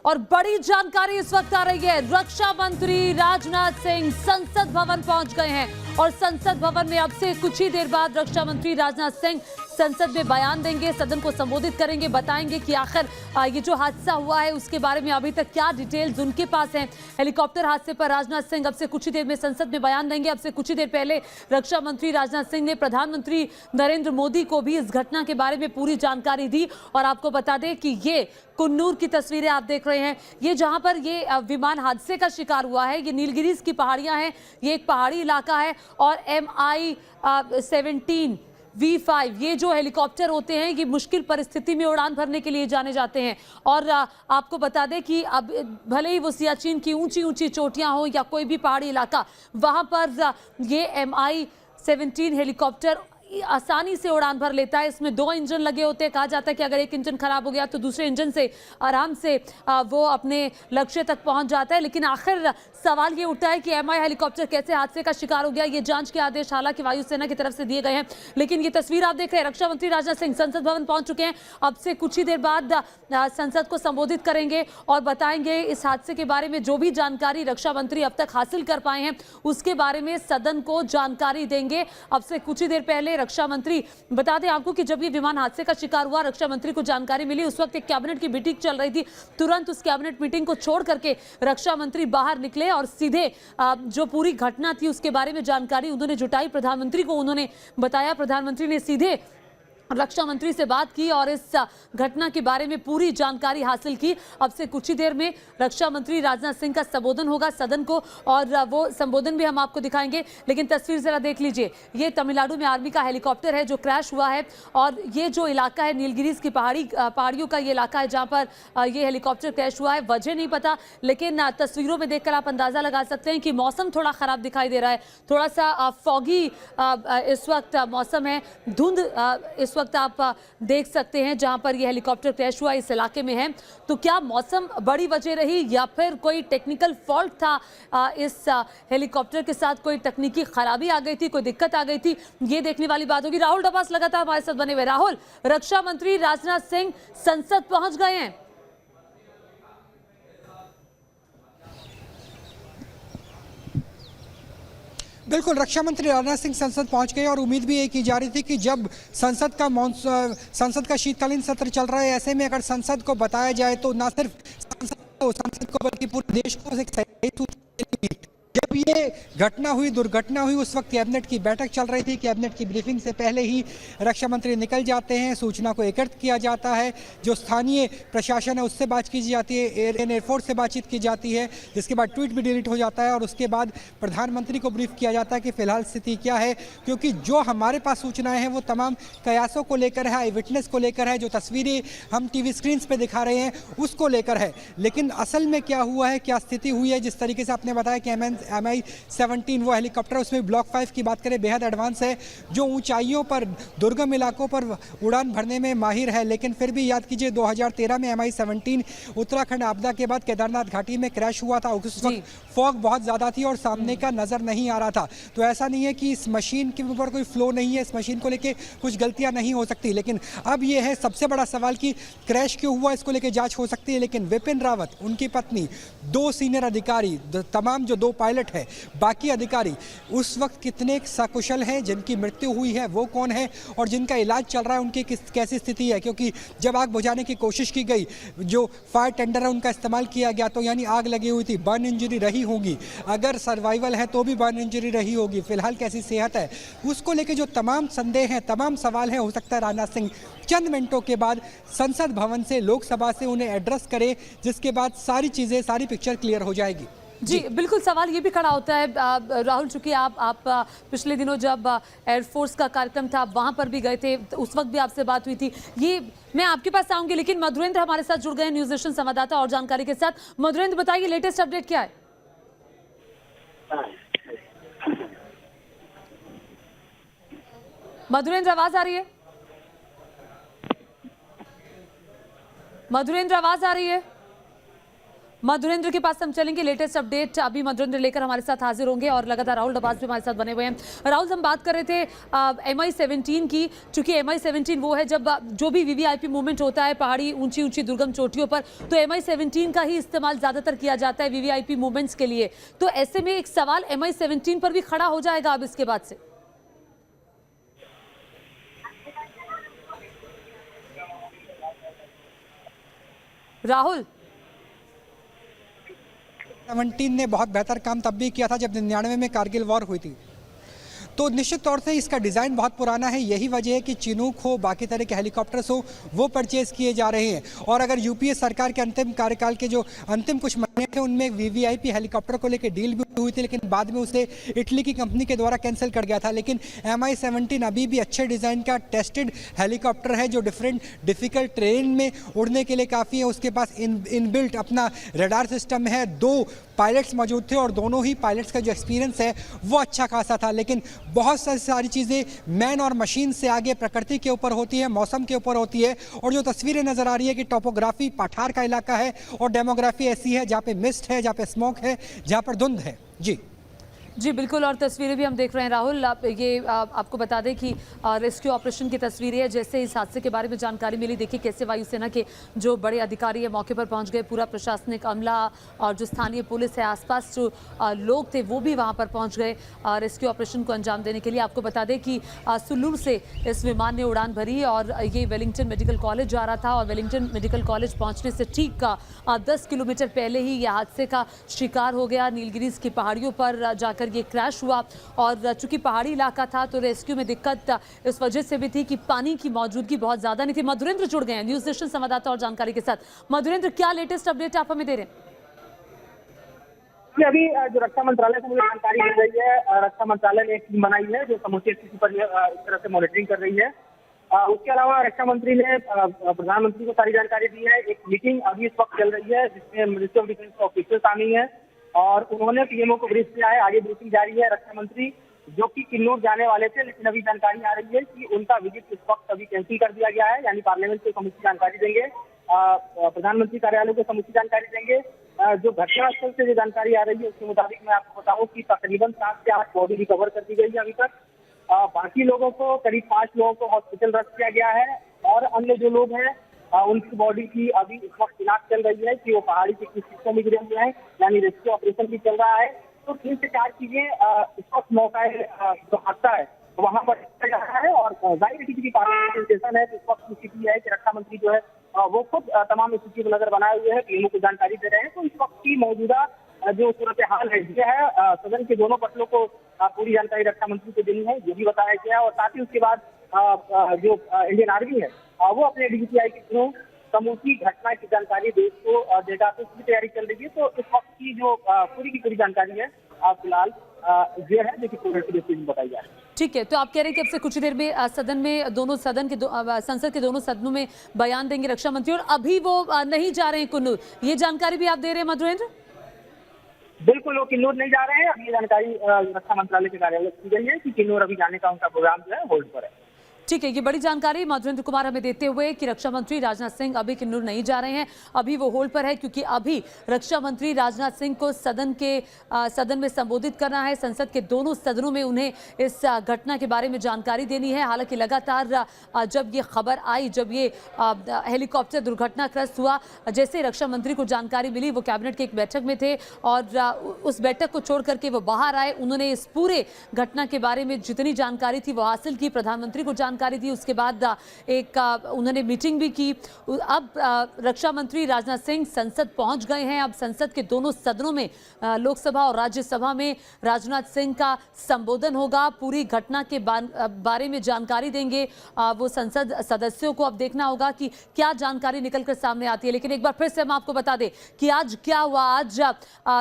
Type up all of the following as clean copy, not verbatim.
और बड़ी जानकारी इस वक्त आ रही है। रक्षा मंत्री राजनाथ सिंह संसद भवन पहुंच गए हैं और संसद भवन में अब से कुछ ही देर बाद रक्षा मंत्री राजनाथ सिंह संसद में बयान देंगे, सदन को संबोधित करेंगे, बताएंगे कि आखिर ये जो हादसा हुआ है उसके बारे में अभी तक क्या डिटेल्स उनके पास हैं। हेलीकॉप्टर हादसे पर राजनाथ सिंह अब से कुछ ही देर में संसद में बयान देंगे। अब से कुछ ही देर पहले रक्षा मंत्री राजनाथ सिंह ने प्रधानमंत्री नरेंद्र मोदी को भी इस घटना के बारे में पूरी जानकारी दी। और आपको बता दें कि ये कुन्नूर की तस्वीरें आप देख रहे हैं, ये जहां पर ये विमान हादसे का शिकार हुआ है, ये नीलगिरीज की पहाड़ियां हैं, ये एक पहाड़ी इलाका है। और MI-17 V5 ये जो हेलीकॉप्टर होते हैं ये मुश्किल परिस्थिति में उड़ान भरने के लिए जाने जाते हैं। और आपको बता दें कि अब भले ही वो सियाचिन की ऊंची ऊंची चोटियां हो या कोई भी पहाड़ी इलाका, वहां पर ये MI-17 हेलीकॉप्टर आसानी से उड़ान भर लेता है। इसमें 2 इंजन लगे होते हैं। कहा जाता है कि अगर एक इंजन खराब हो गया तो दूसरे इंजन से आराम से वो अपने लक्ष्य तक पहुंच जाता है। लेकिन आखिर सवाल ये उठता है कि MI हेलीकॉप्टर कैसे हादसे का शिकार हो गया। ये जांच के आदेश हालांकि वायुसेना की तरफ से दिए गए हैं, लेकिन ये तस्वीर आप देख रहे हैं, रक्षा मंत्री राजनाथ सिंह संसद भवन पहुंच चुके हैं। अब से कुछ ही देर बाद संसद को संबोधित करेंगे और बताएंगे इस हादसे के बारे में जो भी जानकारी रक्षा मंत्री अब तक हासिल कर पाए हैं उसके बारे में सदन को जानकारी देंगे। अब से कुछ ही देर पहले रक्षा मंत्री, बता दें आपको कि जब ये विमान हादसे का शिकार हुआ, रक्षा मंत्री को जानकारी मिली, उस वक्त एक कैबिनेट की मीटिंग चल रही थी। तुरंत उस कैबिनेट मीटिंग को छोड़ करके रक्षा मंत्री बाहर निकले और सीधे जो पूरी घटना थी उसके बारे में जानकारी उन्होंने जुटाई। प्रधानमंत्री को उन्होंने बताया, प्रधानमंत्री ने सीधे रक्षा मंत्री से बात की और इस घटना के बारे में पूरी जानकारी हासिल की। अब से कुछ ही देर में रक्षा मंत्री राजनाथ सिंह का संबोधन होगा सदन को और वो संबोधन भी हम आपको दिखाएंगे। लेकिन तस्वीर जरा देख लीजिए, ये तमिलनाडु में आर्मी का हेलीकॉप्टर है जो क्रैश हुआ है। और ये जो इलाका है नीलगिरीज की पहाड़ियों का ये इलाका है जहाँ पर ये हेलीकॉप्टर क्रैश हुआ है। वजह नहीं पता, लेकिन तस्वीरों में देखकर आप अंदाजा लगा सकते हैं कि मौसम थोड़ा खराब दिखाई दे रहा है, थोड़ा सा फॉगी इस वक्त मौसम है, धुंध इस वक्त आप देख सकते हैं जहां पर यह हेलीकॉप्टर क्रैश हुआ इस इलाके में है। तो क्या मौसम बड़ी वजह रही या फिर कोई टेक्निकल फॉल्ट था इस हेलीकॉप्टर के साथ, कोई तकनीकी खराबी आ गई थी, कोई दिक्कत आ गई थी, ये देखने वाली बात होगी। राहुल डबास लगातार हमारे साथ बने हुए। राहुल, रक्षा मंत्री राजनाथ सिंह संसद पहुंच गए हैं। बिल्कुल, रक्षा मंत्री राजनाथ सिंह संसद पहुंच गए और उम्मीद भी ये की जा रही थी कि जब संसद का शीतकालीन सत्र चल रहा है, ऐसे में अगर संसद को बताया जाए तो ना सिर्फ संसद को बल्कि पूरे देश को एक सही सूचना मिलेगी। जब ये दुर्घटना हुई उस वक्त कैबिनेट की बैठक चल रही थी। कैबिनेट की ब्रीफिंग से पहले ही रक्षा मंत्री निकल जाते हैं, सूचना को एकत्रित किया जाता है, जो स्थानीय प्रशासन है उससे बात की जाती है, एयरफोर्स से बातचीत की जाती है, जिसके बाद ट्वीट भी डिलीट हो जाता है और उसके बाद प्रधानमंत्री को ब्रीफ किया जाता है कि फिलहाल स्थिति क्या है। क्योंकि जो हमारे पास सूचनाएं हैं वो तमाम कयासों को लेकर है, आई विटनेस को लेकर है, जो तस्वीरें हम टीवी स्क्रीन पे दिखा रहे हैं उसको लेकर है। लेकिन असल में क्या हुआ है, क्या स्थिति हुई है, जिस तरीके से आपने बताया कि MI-17 वो हेलीकॉप्टर, उसमें ब्लॉक 5 की बात करें बेहद एडवांस है, जो ऊंचाइयों पर दुर्गम इलाकों पर उड़ान भरने में माहिर है। लेकिन फिर भी याद कीजिए 2013 में MI-17 उत्तराखंड आपदा के बाद केदारनाथ घाटी में क्रैश हुआ था। उस वक्त फॉग बहुत ज़्यादा थी और सामने का नज़र नहीं आ रहा था। तो ऐसा नहीं है कि इस मशीन के ऊपर कोई फ्लो नहीं है, इस मशीन को लेकर कुछ गलतियाँ नहीं हो सकती। लेकिन अब ये है सबसे बड़ा सवाल कि क्रैश क्यों हुआ, इसको लेकर जाँच हो सकती है। लेकिन विपिन रावत, उनकी पत्नी, 2 सीनियर अधिकारी, तमाम जो 2 पायलट है, बाकी अधिकारी उस वक्त कितने सकुशल हैं, जिनकी मृत्यु हुई है वो कौन है और जिनका इलाज चल रहा है उनकी कैसी स्थिति है। क्योंकि जब आग बुझाने की कोशिश की गई, जो फायर टेंडर है उनका इस्तेमाल किया गया, तो यानी आग लगी हुई थी, बर्न इंजरी रही होगी, अगर सर्वाइवल है तो भी बर्न इंजरी रही होगी, फिलहाल कैसी सेहत है, उसको लेकर जो तमाम संदेह हैं, तमाम सवाल हैं, हो सकता है राजनाथ सिंह चंद मिनटों के बाद संसद भवन से, लोकसभा से उन्हें एड्रेस करें, जिसके बाद सारी चीज़ें, सारी पिक्चर क्लियर हो जाएगी। जी बिल्कुल, सवाल ये भी खड़ा होता है राहुल, चूंकि आप पिछले दिनों जब एयरफोर्स का कार्यक्रम था वहां पर भी गए थे, तो उस वक्त भी आपसे बात हुई थी। ये मैं आपके पास आऊंगी, लेकिन मधुरेंद्र हमारे साथ जुड़ गए न्यूज नेशन संवाददाता और जानकारी के साथ। मधुरेंद्र, बताइए लेटेस्ट अपडेट क्या है? मधुरेंद्र, आवाज आ रही है? मधुरेंद्र, आवाज आ रही है? मधुरेंद्र के पास हम चलेंगे। लेटेस्ट अपडेट अभी मधुरेंद्र लेकर हमारे साथ हाजिर होंगे और लगातार राहुल डबास भी हमारे साथ बने हुए हैं। राहुल, हम बात कर रहे थे MI-17 की, चूंकि MI-17 वो है जब जो भी VVIP मूवमेंट होता है पहाड़ी ऊंची ऊंची दुर्गम चोटियों पर, तो MI-17 का ही इस्तेमाल ज्यादातर किया जाता है VVIP मूवमेंट्स के लिए। तो ऐसे में एक सवाल MI-17 पर भी खड़ा हो जाएगा अब इसके बाद से। राहुल, 17 ने बहुत बेहतर काम तब भी किया था जब 99 में कारगिल वॉर हुई थी। तो निश्चित तौर से इसका डिज़ाइन बहुत पुराना है। यही वजह है कि चिनूक हो, बाकी तरह के हेलीकॉप्टर्स हो, वो परचेज किए जा रहे हैं। और अगर यूपीए सरकार के अंतिम कार्यकाल के जो अंतिम कुछ महीने थे उनमें VVIP हेलीकॉप्टर को लेकर डील भी हुई थी, लेकिन बाद में उसे इटली की कंपनी के द्वारा कैंसिल कर गया था। लेकिन MI-17 अभी भी अच्छे डिज़ाइन का टेस्टेड हेलीकॉप्टर है जो डिफ़िकल्ट ट्रेन में उड़ने के लिए काफ़ी है। उसके पास इनबिल्ट अपना रडार सिस्टम है। 2 पायलट्स मौजूद थे और दोनों ही पायलट्स का जो एक्सपीरियंस है वो अच्छा खासा था। लेकिन बहुत सारी चीज़ें मैन और मशीन से आगे प्रकृति के ऊपर होती है, मौसम के ऊपर होती है। और जो तस्वीरें नज़र आ रही है कि टोपोग्राफी पठार का इलाका है और डेमोग्राफी ऐसी है जहाँ पे मिस्ट है, जहाँ पे स्मोक है, जहाँ पर धुंध है। जी बिल्कुल, और तस्वीरें भी हम देख रहे हैं राहुल। आपको बता दें कि रेस्क्यू ऑपरेशन की तस्वीरें हैं। जैसे इस हादसे के बारे में जानकारी मिली, देखिए कैसे वायुसेना के जो बड़े अधिकारी है मौके पर पहुंच गए, पूरा प्रशासनिक अमला और जो स्थानीय पुलिस है, आसपास जो लोग थे वो भी वहां पर पहुंच गए रेस्क्यू ऑपरेशन को अंजाम देने के लिए। आपको बता दें कि सुल्लूर से इस विमान ने उड़ान भरी और ये वेलिंगटन मेडिकल कॉलेज जा रहा था और वेलिंगटन मेडिकल कॉलेज पहुँचने से ठीक 10 किलोमीटर पहले ही यह हादसे का शिकार हो गया। नीलगिरीज की पहाड़ियों पर जाकर ये क्रैश हुआ और चूंकि पहाड़ी इलाका था तो रेस्क्यू में दिक्कत इस वजह से भी थी कि पानी की मौजूदगी बहुत ज्यादा नहीं थी। मधुरेंद्र जुड़ गए हैं न्यूज नेशन संवाददाता और जानकारी के साथ। मधुरेंद्र, क्या लेटेस्ट अपडेट आप हमें दे रहे हैं? अभी जो रक्षा मंत्रालय से मुझे जानकारी मिल रही है, रक्षा मंत्रालय ने एक टीम बनाई है जो समूची स्थिति पर इस तरह से मॉनिटरिंग कर रही है। उसके अलावा रक्षा मंत्री ने प्रधानमंत्री को सारी जानकारी दी है। एक मीटिंग अभी इस वक्त चल रही है जिसमें मिनिस्ट्री ऑफ डिफेंस के ऑफिसर शामिल है और उन्होंने पीएमओ को ब्रीफ किया है। आगे ब्रीफिंग जारी है। रक्षा मंत्री जो कि किन्नौर जाने वाले थे, लेकिन अभी जानकारी आ रही है कि उनका विजिट इस वक्त अभी कैंसिल कर दिया गया है, यानी पार्लियामेंट को समुचित जानकारी देंगे, प्रधानमंत्री कार्यालय को समुचित जानकारी देंगे। जो घटनास्थल से जो जानकारी आ रही है उसके मुताबिक मैं आपको बताऊं कि तकरीबन 7 से 8 बॉडी रिकवर कर दी गई है अभी तक। बाकी लोगों को, करीब 5 लोगों को हॉस्पिटल रख किया गया है और अन्य जो लोग हैं उनकी बॉडी की अभी इस वक्त इलाज चल रही है कि वो पहाड़ी के किस हिस्से में गिरे हुए हैं, यानी रेस्क्यू ऑपरेशन भी चल रहा है। तो 3 से 4 चीजें इस वक्त मौका जो हादसा है वहां पर जा रहा है और जाहिर स्थिति की पार्लियामेंट स्टेशन है तो इस वक्त की स्थिति है कि रक्षा मंत्री जो है वो खुद तमाम स्थिति पर नजर बनाए हुए हैं, पीएमओ को जानकारी दे रहे हैं। तो इस वक्त की मौजूदा जो सूरत हाल है ये है, सदन के दोनों पटलों को पूरी जानकारी रक्षा मंत्री को देनी है, ये भी बताया गया। और साथ ही उसके बाद जो इंडियन आर्मी है वो अपने DGPI के थ्रू समूची घटना की जानकारी देश को देगा। तो इसकी तैयारी चल रही है। तो इस वक्त की जो पूरी की पूरी जानकारी है फिलहाल ये है जो कि बताई जा रही है। ठीक है, तो आप कह रहे हैं कि अब से कुछ देर में सदन में संसद के दोनों सदनों में बयान देंगे रक्षा मंत्री और अभी वो नहीं जा रहे हैं कुन्नूर, ये जानकारी भी आप दे रहे हैं मधुरेंद्र? बिल्कुल, वो किन्नौर नहीं जा रहे हैं। अभी ये जानकारी रक्षा मंत्रालय के कार्यालय से दी गई है कि किन्नौर अभी जाने का उनका प्रोग्राम जो है होल्ड पर है। ठीक है, ये बड़ी जानकारी मधुरेंद्र कुमार हमें देते हुए कि रक्षा मंत्री राजनाथ सिंह अभी किन्नौर नहीं जा रहे हैं, अभी वो होल्ड पर है क्योंकि अभी रक्षा मंत्री राजनाथ सिंह को सदन में संबोधित करना है। संसद के दोनों सदनों में उन्हें इस घटना के बारे में जानकारी देनी है। हालांकि लगातार जब ये खबर आई, जब ये हेलीकॉप्टर दुर्घटनाग्रस्त हुआ, जैसे रक्षा मंत्री को जानकारी मिली वो कैबिनेट की एक बैठक में थे और उस बैठक को छोड़ करके वो बाहर आए। उन्होंने इस पूरे घटना के बारे में जितनी जानकारी थी वो हासिल की, प्रधानमंत्री को जानकारी दी। उसके बाद एक उन्होंने मीटिंग भी की। अब रक्षा मंत्री राजनाथ सिंह संसद पहुंच गए हैं। अब संसद के दोनों सदनों में, लोकसभा और राज्यसभा में राजनाथ सिंह का संबोधन होगा। पूरी घटना के बारे में जानकारी देंगे वो संसद सदस्यों को। अब देखना होगा कि क्या जानकारी निकलकर सामने आती है। लेकिन एक बार फिर से हम आपको बता दें कि आज क्या हुआ। आज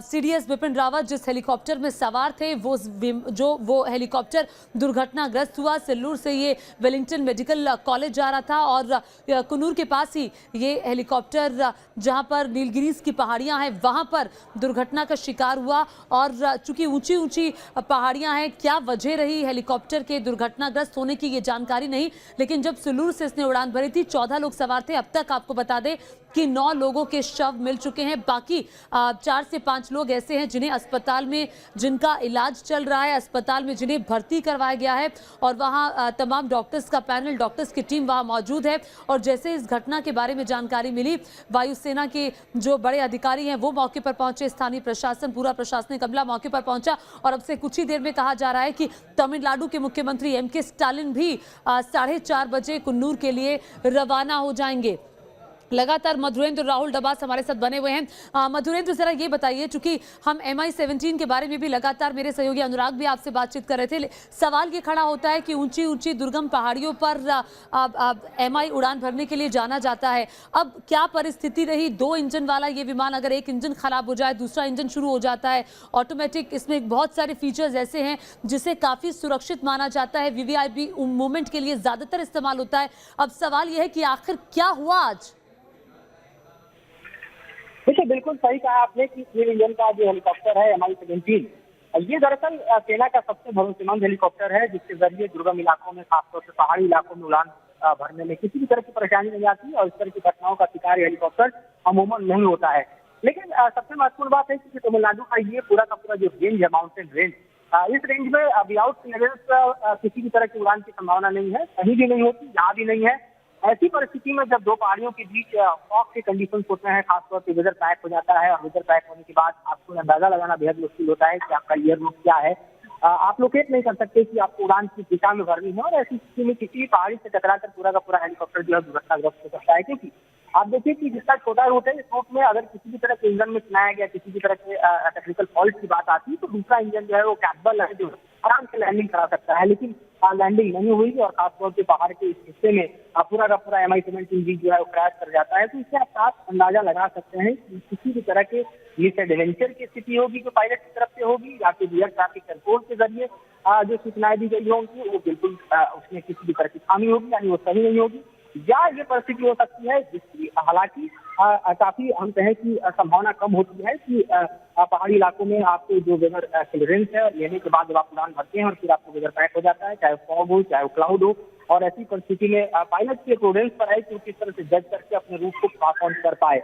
CDS बिपिन रावत जिस हेलीकॉप्टर में सवार थे वो हेलीकॉप्टर दुर्घटनाग्रस्त हुआ। सिल्लूर से ये वेलिंगटन मेडिकल कॉलेज जा रहा था और कुन्नूर के पास ही ये हेलीकॉप्टर जहां पर नीलगिरीज की पहाड़ियां हैं वहां पर दुर्घटना का शिकार हुआ। और चूंकि ऊंची ऊंची पहाड़ियां हैं, क्या वजह रही हेलीकॉप्टर के दुर्घटनाग्रस्त होने की ये जानकारी नहीं, लेकिन जब सिल्लूर से इसने उड़ान भरी थी 14 लोग सवार थे। अब तक आपको बता दें कि 9 लोगों के शव मिल चुके हैं। बाकी 4 से 5 लोग ऐसे हैं जिन्हें अस्पताल में, जिनका इलाज चल रहा है, अस्पताल में जिन्हें भर्ती करवाया गया है और वहां तमाम डॉक्टर्स का पैनल, डॉक्टर्स की टीम वहां मौजूद है। और जैसे इस घटना के बारे में जानकारी मिली, वायुसेना के जो बड़े अधिकारी हैं वो मौके पर पहुंचे, स्थानीय प्रशासन, पूरा प्रशासनिक अमला मौके पर पहुंचा और अब से कुछ ही देर में कहा जा रहा है कि तमिलनाडु के मुख्यमंत्री एम.के. स्टालिन भी 4:30 बजे कुन्नूर के लिए रवाना हो जाएंगे। लगातार मधुरेंद्र राहुल डबास हमारे साथ बने हुए हैं। मधुरेंद्र, जरा ये बताइए, चूंकि हम MI-17 के बारे में भी लगातार, मेरे सहयोगी अनुराग भी आपसे बातचीत कर रहे थे, सवाल ये खड़ा होता है कि ऊंची ऊंची दुर्गम पहाड़ियों पर MI उड़ान भरने के लिए जाना जाता है। अब क्या परिस्थिति रही? 2 इंजन वाला ये विमान, अगर एक इंजन खराब हो जाए, दूसरा इंजन शुरू हो जाता है ऑटोमेटिक, इसमें बहुत सारे फीचर्स ऐसे हैं जिसे काफी सुरक्षित माना जाता है, VVIP मूवमेंट के लिए ज्यादातर इस्तेमाल होता है। अब सवाल यह है कि आखिर क्या हुआ आज? देखिए, बिल्कुल सही कहा आपने कि ये इंजन का जो हेलीकॉप्टर है MI-17, ये दरअसल सेना का सबसे भरोसेमंद हेलीकॉप्टर है, जिसके जरिए दुर्गम इलाकों में, खासतौर से पहाड़ी इलाकों में उड़ान भरने में किसी भी तरह की परेशानी नहीं आती और इस तरह की घटनाओं का शिकार हेलीकॉप्टर अमूमन नहीं होता है। लेकिन सबसे महत्वपूर्ण बात है कि तमिलनाडु का ये पूरा का पूरा जो रेंज है, माउंटेन रेंज, इस रेंज में विदाउट क्लियरेंस किसी भी तरह की उड़ान की संभावना नहीं है, कहीं भी नहीं होती, यहाँ भी नहीं है। ऐसी परिस्थिति में जब 2 पहाड़ियों के बीच फॉग के कंडीशन होते हैं, खासतौर पर वेदर पैक हो जाता है और वेदर पैक होने के बाद आपको अंदाजा लगाना बेहद मुश्किल होता है कि आपका एयर रूट क्या है। आप लोकेट नहीं कर सकते कि आपको उड़ान की दिशा में भरनी है और ऐसी स्थिति में किसी भी पहाड़ी से टकराकर पूरा का पूरा हेलीकॉप्टर जो है दुर्घटनाग्रस्त हो सकता है। क्योंकि आप देखिए कि जितना छोटा रूट है, इस रूट में अगर किसी भी तरह के इंजन में चलाया गया, किसी भी तरह के टेक्निकल फॉल्ट की बात आती है तो दूसरा इंजन जो है वो कैपेबल है, जो आराम से लैंडिंग करा सकता है। लेकिन लैंडिंग नहीं हुई और खासतौर से पहाड़ के इस हिस्से में पूरा का पूरा MI-17 भी जो है वो क्रैश कर जाता है। तो इससे आप साफ अंदाजा लगा सकते हैं कि किसी भी तरह के मिसएडवेंचर की स्थिति होगी जो पायलट की तरफ से होगी, या फिर एयर ट्रैफिक कंट्रोल के जरिए जो सूचनाएं दी गई होंगी वो बिल्कुल उसमें किसी भी तरह की खामी होगी, यानी वो सही नहीं होगी, या ये परिस्थिति हो सकती है जिसकी हालांकि काफी हम कहें कि संभावना कम होती है कि पहाड़ी इलाकों में आपको जो वेदर क्लियरेंस है लेने के बाद जब आप उड़ान भरते हैं और फिर आपको वेदर पैक हो जाता है, चाहे फॉग हो चाहे क्लाउड हो, और ऐसी परिस्थिति में पायलट के प्रूडेंस पर है कि वो किस तरह से जज करके अपने रूट को पास ऑन कर पाए।